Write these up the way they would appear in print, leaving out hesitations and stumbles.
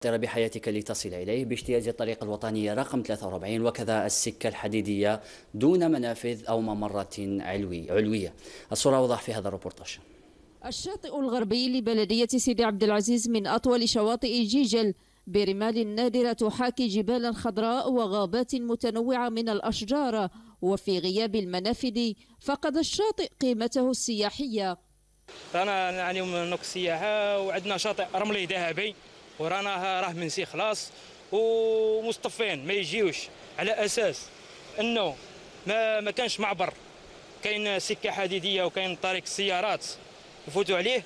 بحياتك لتصل إليه باجتياز الطريق الوطني رقم 43 وكذا السكة الحديدية دون منافذ أو ممرات علوية. الصورة أوضح في هذا الروبورتاج. الشاطئ الغربي لبلدية سيدي عبد العزيز من أطول شواطئ جيجل، برمال نادرة تحاكي جبالا خضراء وغابات متنوعة من الأشجار، وفي غياب المنافذ فقد الشاطئ قيمته السياحية. رانا نعانيو من السياحة وعندنا شاطئ رملي ذهبي ورانا راه منسي خلاص ومصطفين ما يجيوش على أساس أنه ما كانش معبر، كاين سكة حديدية وكاين طريق السيارات يفوتوا عليه.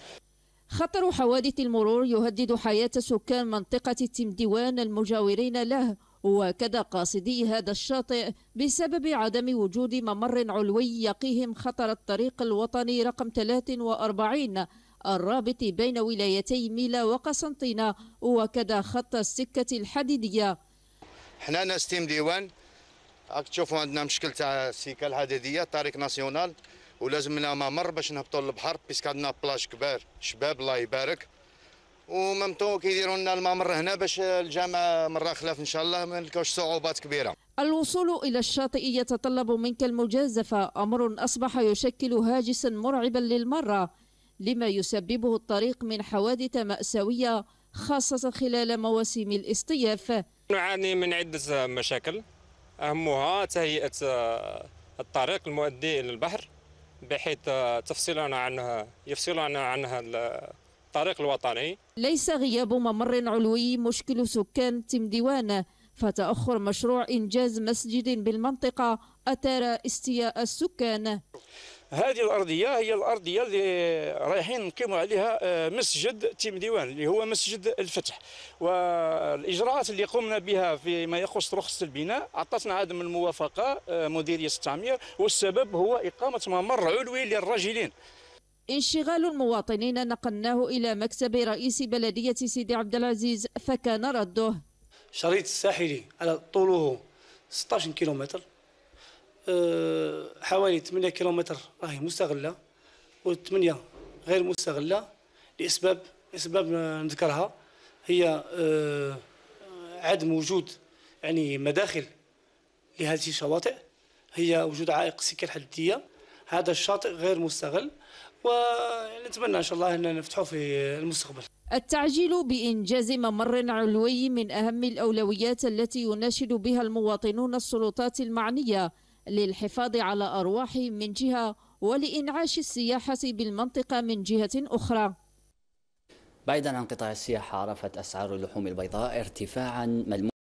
خطر حوادث المرور يهدد حياة سكان منطقة تمديوان المجاورين له وكذا قاصدي هذا الشاطئ بسبب عدم وجود ممر علوي يقيهم خطر الطريق الوطني رقم 43 الرابط بين ولايتي ميلا وقسنطينة وكذا خط السكة الحديدية. حنا ناس تمديوان راك تشوفوا عندنا مشكل تاع السكة الحديدية طريق ناسيونال ولازم لنا ممر باش نهبطوا للبحر بيسك عندنا بلاج كبار شباب الله يبارك، وممتو كيديروا لنا الممر هنا باش الجامعه مره خلاف ان شاء الله ما نلقاوش صعوبات كبيره. الوصول الى الشاطئ يتطلب منك المجازفه، امر اصبح يشكل هاجسا مرعبا للمره لما يسببه الطريق من حوادث مأساويه خاصه خلال مواسم الاصطياف. نعاني من عده مشاكل اهمها تهيئه الطريق المؤدي الى البحر بحيث يفصلنا عنها الطريق الوطني. ليس غياب ممر علوي مشكل سكان تمديوان، فتأخر مشروع إنجاز مسجد بالمنطقة أثار استياء السكان. هذه الأرضية هي الأرضية اللي رايحين نقيموا عليها مسجد تمديوان اللي هو مسجد الفتح، والإجراءات اللي قمنا بها فيما يخص رخصة البناء عطتنا عدم الموافقة مديرية التعمير، والسبب هو إقامة ممر علوي للراجلين. انشغال المواطنين نقلناه إلى مكتب رئيس بلدية سيدي عبد العزيز فكان رده. شريط الساحلي على طوله 16 كيلومتر، حوالي 8 كيلومتر راهي مستغلة و8 غير مستغلة لأسباب نذكرها، هي عدم وجود يعني مداخل لهذه الشواطئ، هي وجود عائق السكة الحديدية. هذا الشاطئ غير مستغل ونتمنى إن شاء الله أن نفتحه في المستقبل. التعجيل بإنجاز ممر علوي من أهم الأولويات التي يناشد بها المواطنون السلطات المعنية للحفاظ على أرواح من جهة ولإنعاش السياحة بالمنطقة من جهة أخرى. بعيدا عن قطاع السياحة، عرفت أسعار اللحوم البيضاء ارتفاعا ملموسا